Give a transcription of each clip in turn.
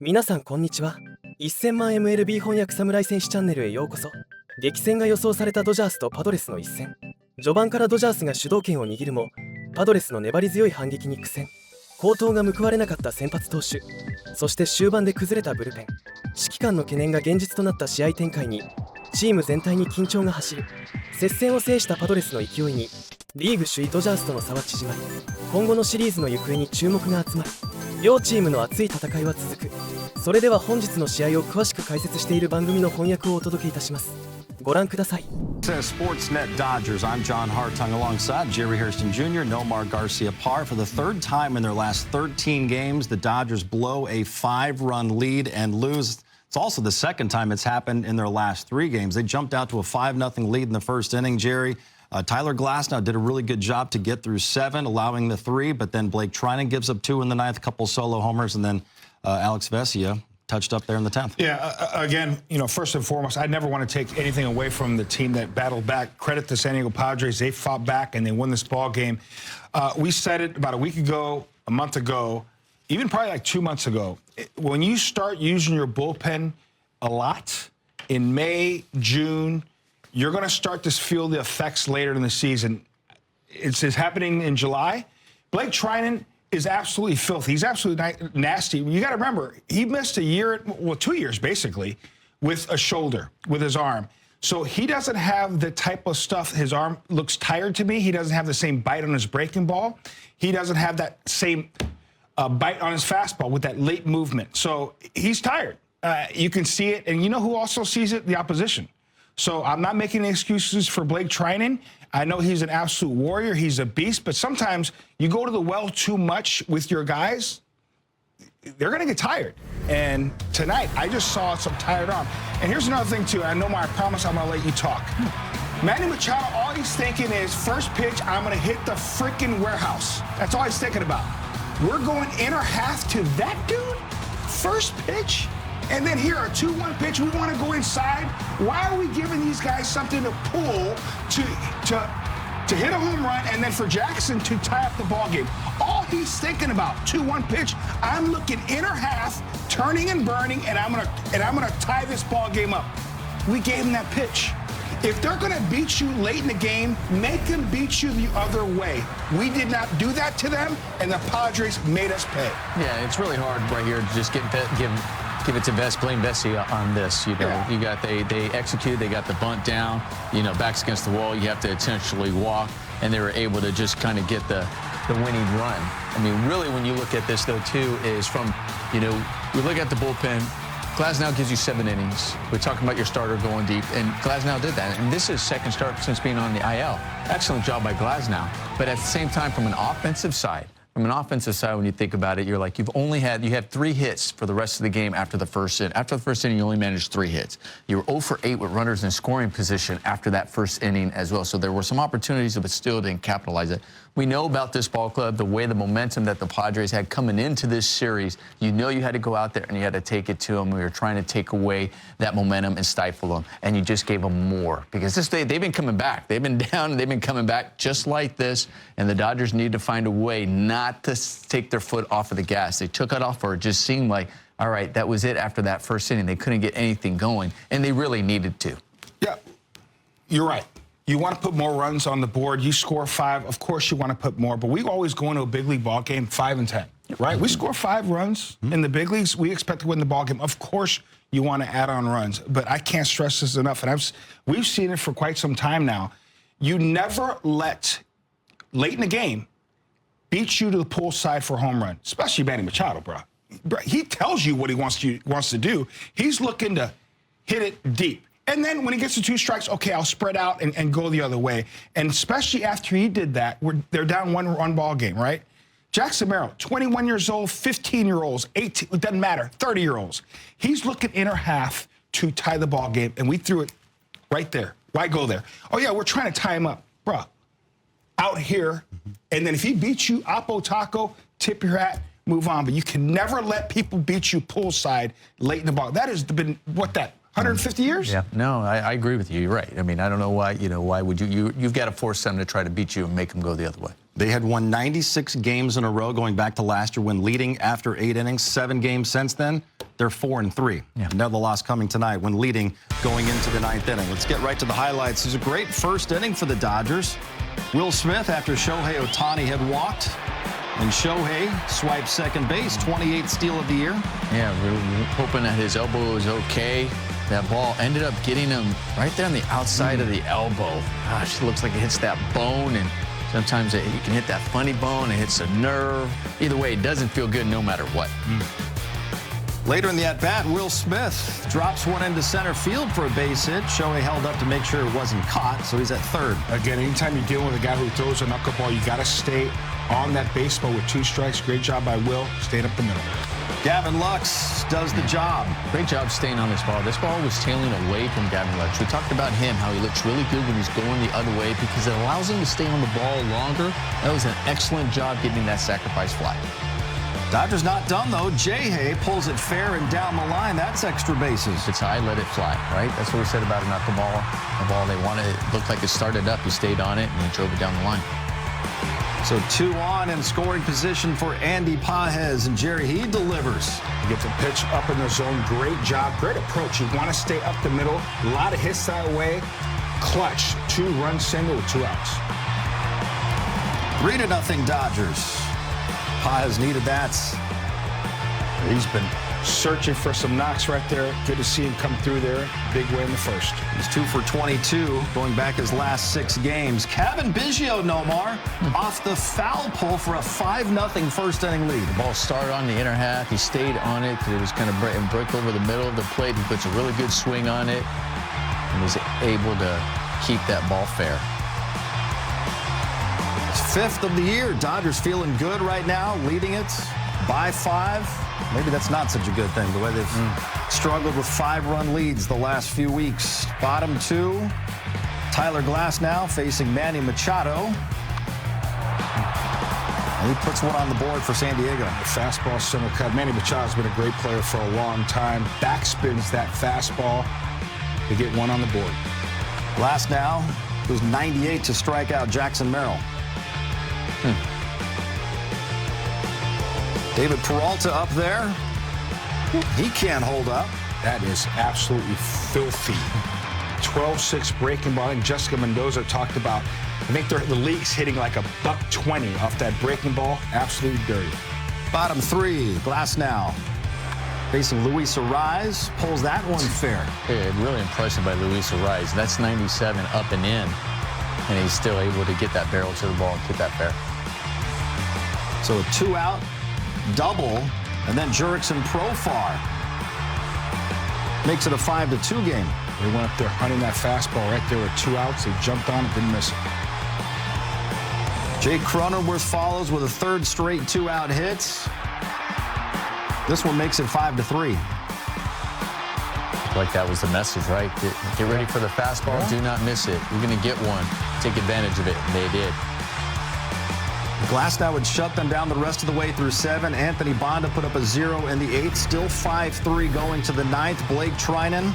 皆さんこんにちは。1000万 MLB 翻訳侍選手チャンネルへようこそ。激戦が予想されたドジャースとパドレスの一戦。序盤からドジャースが主導権を握るも、パドレスの粘り強い反撃に苦戦。好投が報われなかった先発投手、そして終盤で崩れたブルペン。指揮官の懸念が現実となった試合展開に、チーム全体に緊張が走る。接戦を制したパドレスの勢いに、リーグ首位ドジャースとの差は縮まり、今後のシリーズの行方に注目が集まる。両チームの熱い戦いは続く。それでは本日の試合を詳しく解説している番組の翻訳をお届けいたします。ご覧ください。 Sportsnet Dodgers. I'm John Hartung alongside Jerry Hairston Jr. Nomar Garcia Parr. For the third time in their last 13 games, the Dodgers blow a 5-run lead and lose. It's also the second time it's happened in their last 3 games. They jumped out to a 5-0 lead in the first inning, Jerry. Tyler Glasnow did a really good job to get through 7, allowing the 3, but then Blake Trinan gives up 2 in the 9th, a couple solo homers, and then Alex Vesia touched up there in the 10th. Yeah, again, first and foremost, I never want to take anything away from the team that battled back. Credit the San Diego Padres. They fought back, and they won this ball game. We said it about a week ago, a month ago, even probably like 2 months ago. When you start using your bullpen a lot in May, June, you're going to start to feel the effects later in the season. It's happening in July. Blake Trinan is absolutely filthy. He's absolutely nasty. You got to remember, he missed a year, well, 2 years basically, with a shoulder, with his arm. So he doesn't have the type of stuff. His arm looks tired to me. He doesn't have the same bite on his breaking ball. He doesn't have that same bite on his fastball with that late movement. So he's tired. You can see it. And you know who also sees it? The opposition. So I'm not making excuses for Blake Trinan. I know he's an absolute warrior. He's a beast. But sometimes you go to the well too much with your guys, they're going to get tired. And tonight, I just saw some tired arm. And here's another thing, too. I know I promise I'm going to let you talk. Manny Machado, all he's thinking is, first pitch, I'm going to hit the freaking warehouse. That's all he's thinking about. We're going inner half to that dude? First pitch? And then here, a 2-1 pitch, we want to go inside. Why are we giving these guys something to pull to hit a home run and then for Jackson to tie up the ball game? All he's thinking about, 2-1 pitch, I'm looking inner half, turning and burning, and I'm gonna tie this ball game up. We gave him that pitch. If they're gonna beat you late in the game, make them beat you the other way. We did not do that to them, and the Padres made us pay. Yeah, it's really hard right here to just give it to blame Vesia on this. Yeah. You got they executed, they got the bunt down, backs against the wall, you have to intentionally walk, and they were able to just kind of get the winning run. I mean, really, when you look at this, though, too, is from, we look at the bullpen. Glasnow gives you 7 innings. We're talking about your starter going deep, and Glasnow did that. And this is second start since being on the IL. Excellent job by Glasnow. But at the same time, from an offensive side, when you think about it, you're like, you had 3 hits for the rest of the game after the first inning. After the first inning, you only managed 3 hits. You were 0 for 8 with runners in scoring position after that first inning as well. So there were some opportunities, but still didn't capitalize it. We know about this ball club, the way the momentum that the Padres had coming into this series. You had to go out there and you had to take it to them. We were trying to take away that momentum and stifle them, and you just gave them more. Because they've been coming back. They've been down, and they've been coming back just like this, and the Dodgers need to find a way not to take their foot off of the gas. They took it off, or it just seemed like, all right, that was it after that first inning. They couldn't get anything going, and they really needed to. Yeah, you're right. You want to put more runs on the board. You score 5. Of course, you want to put more. But we always go into a big league ball game 5 and 10, right? We score 5 runs in the big leagues. We expect to win the ball game. Of course, you want to add on runs. But I can't stress this enough. And we've seen it for quite some time now. You never let, late in the game, beat you to the pull side for a home run, especially Manny Machado, bro. He tells you what he wants to do. He's looking to hit it deep. And then when he gets to 2 strikes, okay, I'll spread out and go the other way. And especially after he did that, they're down 1 ball game, right? Jackson Merrill, 21 years old, 15-year-olds, 18, it doesn't matter, 30-year-olds. He's looking inner half to tie the ball game, and we threw it right there. Why go there? Oh, yeah, we're trying to tie him up. Bruh, out here, and then if he beats you, Oppo Taco, tip your hat, move on. But you can never let people beat you pull side late in the ball. That has been, 150 years? Yeah, no, I agree with you. You're right. I mean, I don't know why, why would you've got to force them to try to beat you and make them go the other way. They had won 96 games in a row going back to last year when leading after 8 innings. 7 games since then, they're 4-3. Yeah. Another loss coming tonight when leading going into the 9th inning. Let's get right to the highlights. It was a great first inning for the Dodgers. Will Smith, after Shohei Ohtani had walked, and Shohei swiped second base, 28th steal of the year. Yeah, we're hoping that his elbow was okay. That ball ended up getting him right there on the outside of the elbow. Gosh, it looks like it hits that bone, and sometimes you can hit that funny bone, it hits a nerve. Either way, it doesn't feel good no matter what. Later in the at-bat, Will Smith drops one into center field for a base hit. Shohei held up to make sure it wasn't caught, so he's at third. Again, anytime you're dealing with a guy who throws a knuckleball, you got to stay on that baseball with 2 strikes. Great job by Will, staying up the middle. Gavin Lux does the job. Great job staying on this ball. This ball was tailing away from Gavin Lux. We talked about him, how he looks really good when he's going the other way because it allows him to stay on the ball longer. That was an excellent job getting that sacrifice fly. Dodgers not done, though. J-Hay pulls it fair and down the line. That's extra bases. If it's high, let it fly, right? That's what we said about a knuckleball. A ball they wanted, it looked like it started up. He stayed on it, and he drove it down the line. So 2 on in scoring position for Andy Pages, and Jerry, he delivers. You get the pitch up in the zone. Great job. Great approach. You want to stay up the middle. A lot of hits that way. Clutch. 2-run single with 2 outs. 3-0 Dodgers. Pages needed that. He's been searching for some knocks right there. Good to see him come through there. Big win in the first. He's 2 for 22, going back his last 6 games. Kevin Biggio, Nomar, off the foul pole for a 5-0 first inning lead. The ball started on the inner half. He stayed on it because it was kind of break over the middle of the plate. He puts a really good swing on it and was able to keep that ball fair. 5th of the year. Dodgers feeling good right now, leading it by 5. Maybe that's not such a good thing, the way they've struggled with 5-run leads the last few weeks. Bottom 2, Tyler Glass now facing Manny Machado. And he puts one on the board for San Diego. The fastball center cut. Manny Machado's been a great player for a long time. Backspins that fastball. They get one on the board. Glass now goes 98 to strike out Jackson Merrill. David Peralta up there. He can't hold up. That is absolutely filthy. 12-6 breaking ball. And Jessica Mendoza talked about, I think the league's hitting like a $120 off that breaking ball. Absolutely dirty. Bottom 3, Glass now facing Luis Ariz. Pulls that one fair. Yeah, really impressive by Luis Ariz. That's 97 up and in, and he's still able to get that barrel to the ball and keep that fair. So a 2-out double, and then Jurickson Profar makes it a 5-2 game. They went up there hunting that fastball right there with 2 outs. They jumped on it, didn't miss it. Jake Cronenworth follows with a 3rd straight 2-out hit. This one makes it 5-3. Like that was the message, right? Get ready for the fastball. Yeah. Do not miss it. You're going to get one. Take advantage of it, and they did. Glass now would shut them down the rest of the way through 7. Anthony Bonda put up a 0 in the 8th. Still 5-3 going to the 9th. Blake Trinan.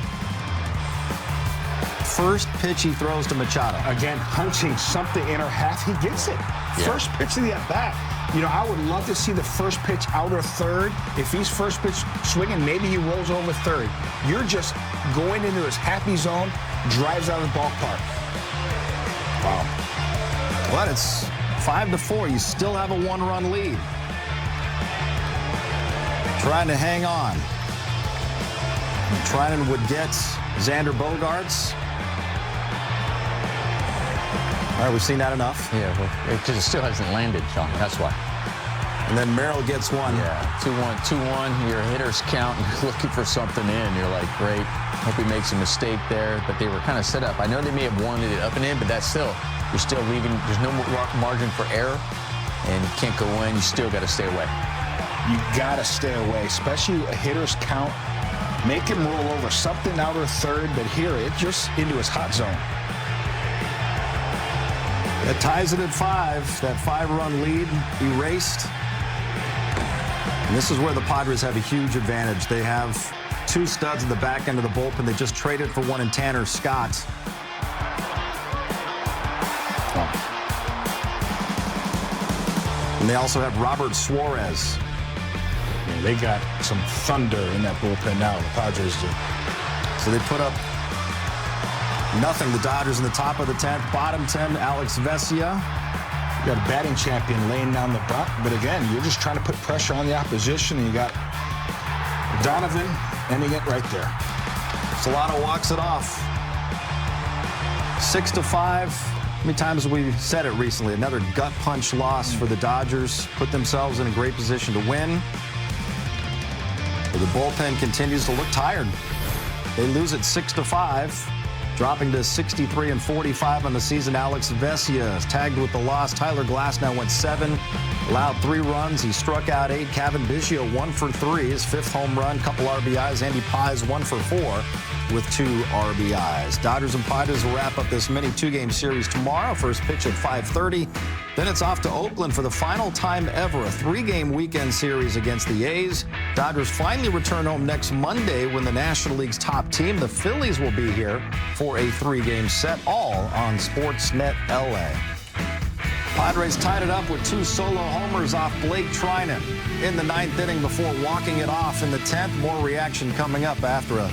First pitch he throws to Machado. Again, hunting something in her half. He gets it. Yeah. First pitch of the at-bat. You know, I would love to see the first pitch outer third. If he's first pitch swinging, maybe he rolls over third. You're just going into his happy zone, drives out of the ballpark. Wow. But it's 5-4. You still have a 1-run lead. Trying to hang on. Trinan would get Xander Bogaerts. All right, we've seen that enough. Yeah, well, it still hasn't landed, Sean. That's why. And then Merrill gets one. Yeah, 2-1, 2-1. Your hitters count. You're looking for something in. You're like, great. Hope he makes a mistake there. But they were kind of set up. I know they may have wanted it up and in, but that's still, you're still leaving. There's no margin for error, and you can't go in. You still got to stay away. You got to stay away, especially a hitter's count. Make him roll over something outer third, but here it's just into his hot zone. That ties it at 5. That 5-run lead erased. And this is where the Padres have a huge advantage. They have 2 studs in the back end of the bullpen. They just traded for one in Tanner Scott. And they also have Robert Suarez. Yeah, they got some thunder in that bullpen now, the Padres do. So they put up nothing. The Dodgers in the top of the 10th, bottom 10, Alex Vesia. You got a batting champion laying down the bunt, but again, you're just trying to put pressure on the opposition, and you got Donovan ending it right there. Solano walks it off. 6-5. How many times have we said it recently? Another gut punch loss for the Dodgers. Put themselves in a great position to win. But the bullpen continues to look tired. They lose it 6-5. Dropping to 63-45 on the season. Alex Vesia is tagged with the loss. Tyler Glasnow went 7, allowed 3 runs. He struck out 8. Kevin Biggio 1 for 3, his 5th home run, couple RBIs. Andy Paz 1 for 4 with 2 RBIs. Dodgers and Padres will wrap up this mini 2-game series tomorrow. First pitch at 5:30. Then it's off to Oakland for the final time ever, a 3-game weekend series against the A's. Dodgers finally return home next Monday when the National League's top team, the Phillies, will be here for a 3-game set, all on Sportsnet LA. Padres tied it up with 2 solo homers off Blake Trinan in the 9th inning before walking it off in the 10th. More reaction coming up after a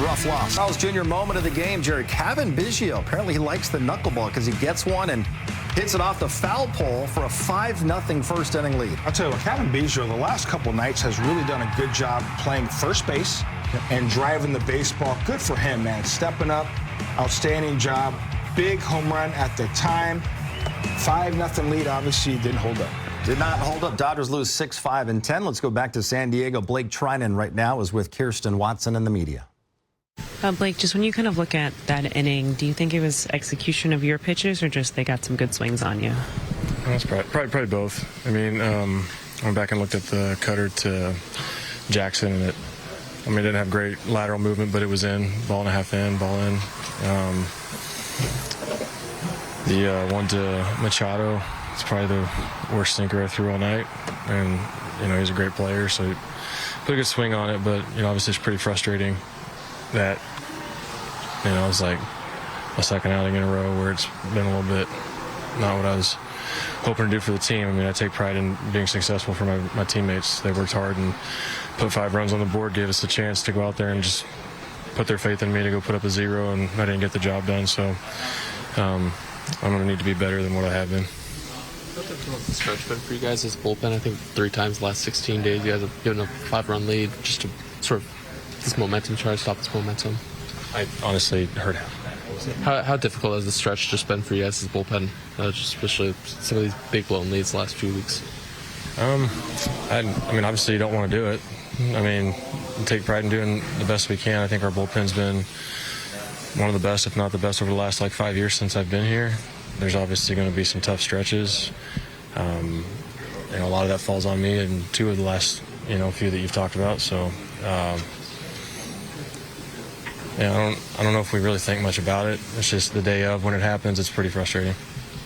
rough loss. Carl's Jr. moment of the game, Jerry. Kevin Biggio, apparently he likes the knuckleball because he gets one and hits it off the foul pole for a 5-0 first inning lead. I'll tell you what, Kevin Biggio the last couple nights has really done a good job playing first base and driving the baseball. Good for him, man. Stepping up, outstanding job. Big home run at the time. 5-0 lead, obviously didn't hold up. Did not hold up. Dodgers lose 6-5-10. Let's go back to San Diego. Blake Trinan right now is with Kirsten Watson in the media. Blake, just when you kind of look at that inning, do you think it was execution of your pitches or just they got some good swings on you? That's probably both. I mean, I went back and looked at the cutter to Jackson, and it didn't have great lateral movement, but it was in, ball and a half in, ball in. The one to Machado, it's probably the worst sinker I threw all night, and he's a great player, so he put a good swing on it, but obviously it's pretty frustrating that it's like a second outing in a row where it's been a little bit not what I was hoping to do for the team. I mean, I take pride in being successful for my teammates. They worked hard and put 5 runs on the board, gave us a chance to go out there and just put their faith in me to go put up a 0, and I didn't get the job done, so I'm going to need to be better than what I have been. How difficult has the stretch been for you guys as bullpen? I think 3 times the last 16 days you guys have given a 5-run lead just to sort of this momentum, try to stop this momentum. I honestly heard it. How difficult has the stretch just been for you guys as bullpen, just especially some of these big blown leads the last few weeks? I mean, obviously you don't want to do it. I mean, we take pride in doing the best we can. I think our bullpen's been one of the best, if not the best, over the last 5 years since I've been here. There's obviously going to be some tough stretches. A lot of that falls on me, and 2 of the last few that you've talked about. So I don't know if we really think much about it. It's just the day of when it happens. It's pretty frustrating.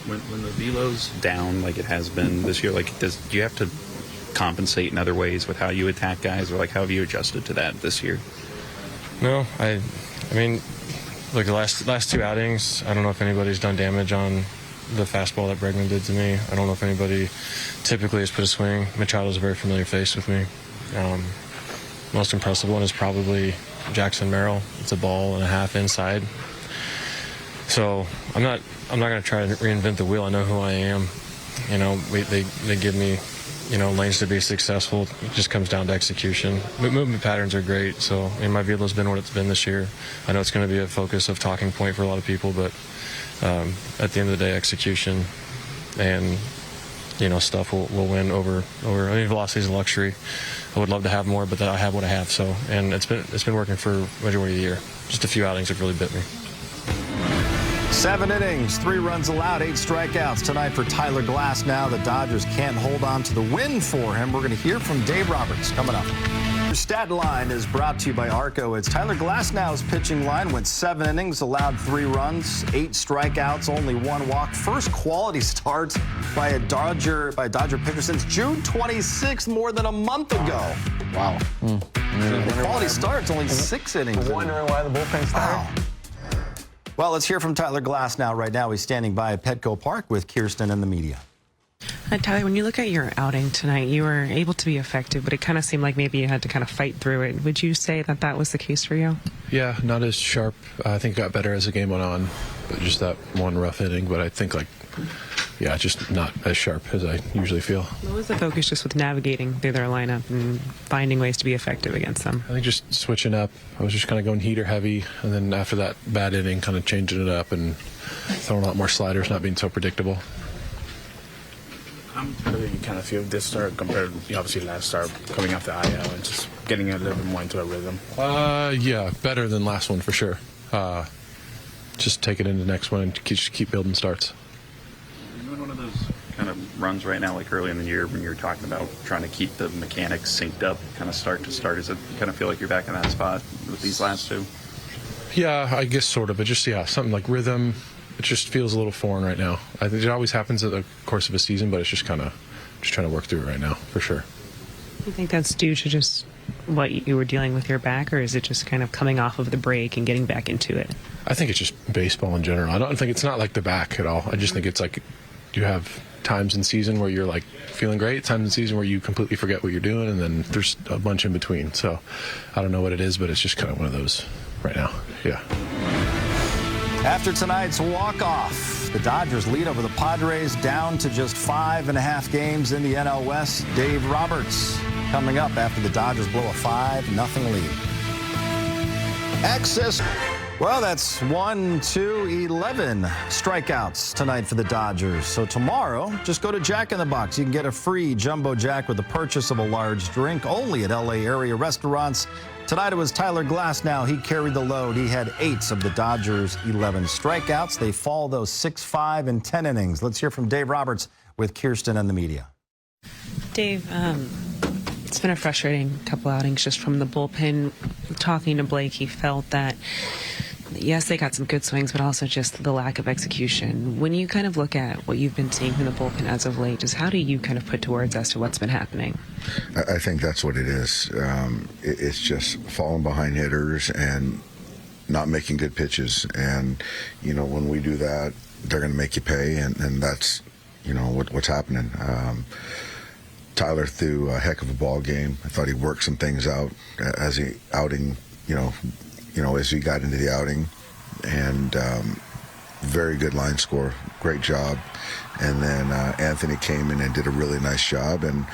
When the velo's down like it has been this year, do you have to compensate in other ways with how you attack guys, or how have you adjusted to that this year? No, I mean, look, the last 2 outings, I don't know if anybody's done damage on the fastball that Bregman did to me. I don't know if anybody typically has put a swing. Machado's a very familiar face with me. Most impressive one is probably Jackson Merrill. It's a ball and a half inside. So I'm not going to try to reinvent the wheel. I know who I am. They give me lanes to be successful. It just comes down to execution. Movement patterns are great. So my velo's been what it's been this year. I know it's going to be a focus of talking point for a lot of people, but at the end of the day, execution and stuff will win over. I mean, velocity is a luxury. I would love to have more, but I have what I have. So, and it's been working for the majority of the year. Just a few outings have really bit me. 7 innings, 3 runs allowed, 8 strikeouts tonight for Tyler Glasnow. The Dodgers can't hold on to the win for him. We're going to hear from Dave Roberts coming up. Your stat line is brought to you by Arco. It's Tyler Glasnow's pitching line. Went 7 innings, allowed 3 runs, 8 strikeouts, only 1 walk. First quality start by a Dodger pitcher since June 26th, more than a month ago. Wow. The quality start's only 6 innings. Wondering why the bullpen's tired? Wow. Well, let's hear from Tyler Glasnow right now. He's standing by at Petco Park with Kirsten and the media. Tyler, when you look at your outing tonight, you were able to be effective, but it kind of seemed like maybe you had to kind of fight through it. Would you say that that was the case for you? Yeah, not as sharp. I think it got better as the game went on, but just that one rough inning. But I think, just not as sharp as I usually feel. What was the focus just with navigating through their lineup and finding ways to be effective against them? I think just switching up. I was just kind of going heater heavy, and then after that bad inning, kind of changing it up and throwing a lot more sliders, not being so predictable. How do you kind of feel this start compared to obviously last start coming off the IL and just getting a little bit more into a rhythm? Yeah, better than last one for sure. Just take it into the next one and just keep building starts. Are you in one of those kind of runs right now, like early in the year when you're talking about trying to keep the mechanics synced up, kind of start to start? Does it kind of feel like you're back in that spot with these last two? Yeah, I guess sort of, but just, something like rhythm. It just feels a little foreign right now. I think it always happens at the course of a season, but it's just kind of trying to work through it right now, for sure. Do you think that's due to just what you were dealing with your back, or is it just kind of coming off of the break and getting back into it? I think it's just baseball in general. I don't think it's not like the back at all. I just think it's like you have times in season where you're like feeling great, times in season where you completely forget what you're doing, and then there's a bunch in between. So I don't know what it is, but it's just kind of one of those right now. Yeah. After tonight's walk-off, the Dodgers lead over the Padres down to just 5.5 games in the NL West. Dave Roberts coming up after the Dodgers blow a 5-0 lead. Access. Well, that's 1, 2, 11 strikeouts tonight for the Dodgers. So tomorrow, just go to Jack in the Box. You can get a free Jumbo Jack with the purchase of a large drink only at LA area restaurants. Tonight it was Tyler Glasnow. He carried the load. He had 8 of the Dodgers' 11 strikeouts. They fall those 6, 5, and 10 innings. Let's hear from Dave Roberts with Kirsten and the media. Dave, it's been a frustrating couple outings just from the bullpen. Talking to Blake, he felt that, yes, they got some good swings, but also just the lack of execution. When you kind of look at what you've been seeing from the bullpen as of late, just how do you kind of put to words as to what's been happening? I think that's what it is. It's just falling behind hitters and not making good pitches. And, when we do that, they're going to make you pay, and that's, what's happening. Tyler threw a heck of a ball game. I thought he worked some things out as he outing, as he got into the outing, and very good line score, great job. And then Anthony came in and did a really nice job, and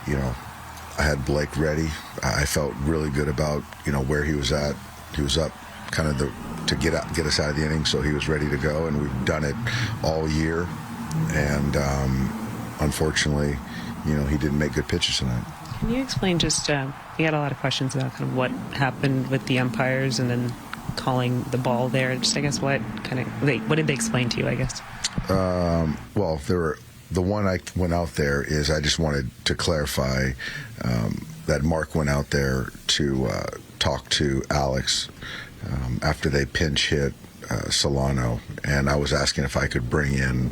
I had Blake ready. I felt really good about where he was at. He was up kind of to get us out of the inning, so he was ready to go, and we've done it all year. And unfortunately, he didn't make good pitches tonight. Can you explain just, you had a lot of questions about kind of what happened with the umpires and then calling the ball there. Just, I guess, what did they explain to you, I guess? Well, the one I went out there is I just wanted to clarify that Mark went out there to talk to Alex after they pinch hit Solano, and I was asking if I could bring in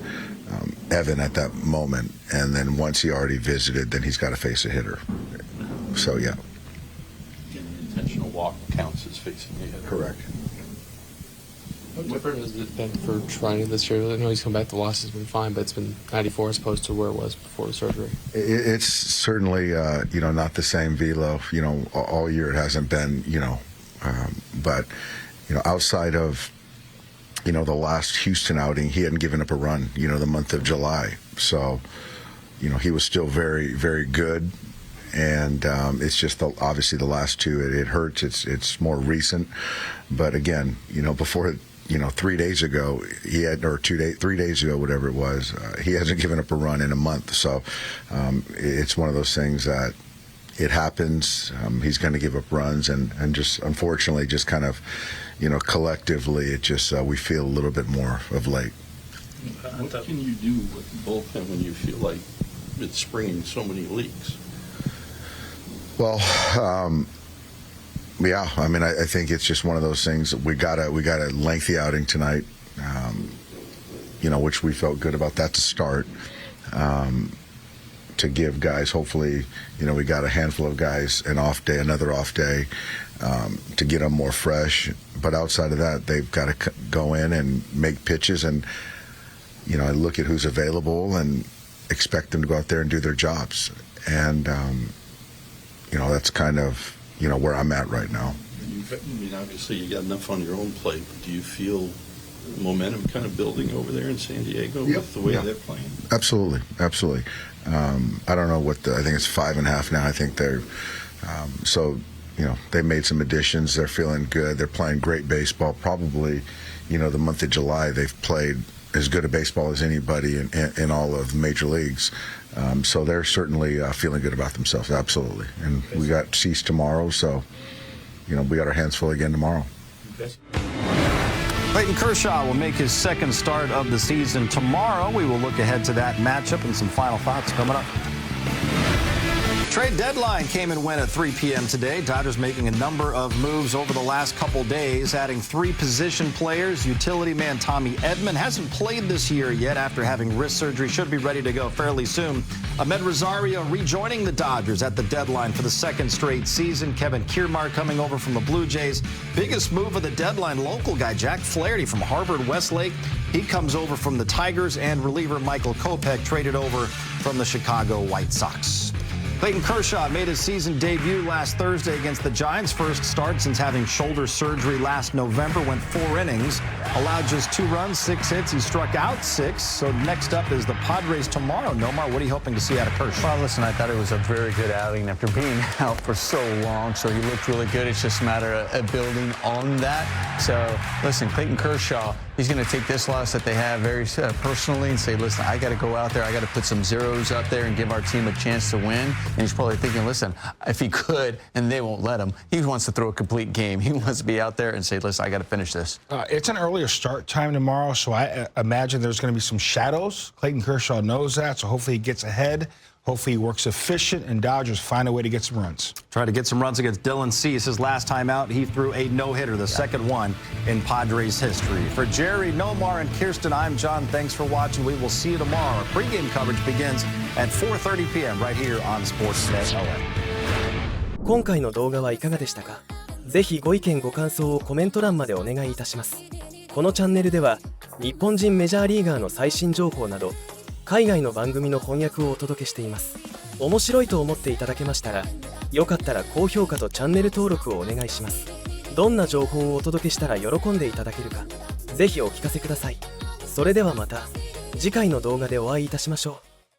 Evan at that moment, and then once he already visited, then he's got to face a hitter. So, yeah. An intentional walk counts as facing the hitter. Correct. How different has it been for trying this year? I know he's come back, the loss has been fine, but it's been 94 as opposed to where it was before the surgery. It's certainly, not the same velo. All year it hasn't been, but, outside of, the last Houston outing, he hadn't given up a run, the month of July. So, he was still very, very good. And it's just obviously the last two, it hurts. It's more recent. But again, before, 3 days ago, he had, or 3 days ago, whatever it was, he hasn't given up a run in a month. So it's one of those things that it happens. He's going to give up runs, and just unfortunately, just kind of, collectively, it just we feel a little bit more of late. What can you do with the bullpen when you feel like it's springing so many leaks? Well, yeah. I mean, I think it's just one of those things. We got a lengthy outing tonight, which we felt good about that to start. To give guys, hopefully, we got a handful of guys an off day, another off day, to get them more fresh. But outside of that, they've got to go in and make pitches. And, I look at who's available, and, expect them to go out there and do their jobs. And, that's kind of, where I'm at right now. Obviously you got enough on your own plate, but do you feel momentum kind of building over there in San Diego with the way they're playing? Absolutely. I don't know I think it's 5.5 now. I think they're, they made some additions. They're feeling good. They're playing great baseball. Probably, the month of July, they've played as good a baseball as anybody in all of the major leagues. So they're certainly feeling good about themselves. Absolutely. And we got Cease tomorrow, so, we got our hands full again tomorrow. Clayton Kershaw will make his second start of the season tomorrow. We will look ahead to that matchup and some final thoughts coming up. Trade deadline came and went at 3 p.m. today. Dodgers making a number of moves over the last couple days, adding 3 position players. Utility man Tommy Edman hasn't played this year yet after having wrist surgery. Should be ready to go fairly soon. Ahmed Rosario rejoining the Dodgers at the deadline for the second straight season. Kevin Kiermaier coming over from the Blue Jays. Biggest move of the deadline, local guy Jack Flaherty from Harvard-Westlake. He comes over from the Tigers, and reliever Michael Kopech traded over from the Chicago White Sox. Clayton Kershaw made his season debut last Thursday against the Giants. First start since having shoulder surgery last November. Went 4 innings, allowed just 2 runs, 6 hits. He struck out 6. So next up is the Padres tomorrow. Nomar, what are you hoping to see out of Kershaw? Well, listen, I thought it was a very good outing after being out for so long. So he looked really good. It's just a matter of building on that. So, listen, Clayton Kershaw, he's going to take this loss that they have very personally and say, listen, I got to go out there. I got to put some zeros up there and give our team a chance to win. And he's probably thinking, listen, if he could, and they won't let him, he wants to throw a complete game. He wants to be out there and say, listen, I got to finish this. It's an earlier start time tomorrow, so I imagine there's going to be some shadows. Clayton Kershaw knows that, so hopefully he gets ahead. Hopefully he works efficient, and Dodgers find a way to get some runs. Try to get some runs against Dylan Cease. His last time out, he threw a no-hitter, the second one in Padres history. For Jerry, Nomar, and Kirsten, I'm John. Thanks for watching. We will see you tomorrow. Our pregame coverage begins at 4:30 p.m. right here on Sportsnet LA. 今回の動画はいかがでしたか？ぜひご意見ご感想をコメント欄までお願いいたします。このチャンネルでは日本人メジャーリーガーの最新情報など海外の番組の翻訳をお届けしています。面白いと思っていただけましたら、よかったら高評価とチャンネル登録をお願いします。どんな情報をお届けしたら喜んでいただけるか、ぜひお聞かせください。それではまた次回の動画でお会いいたしましょう。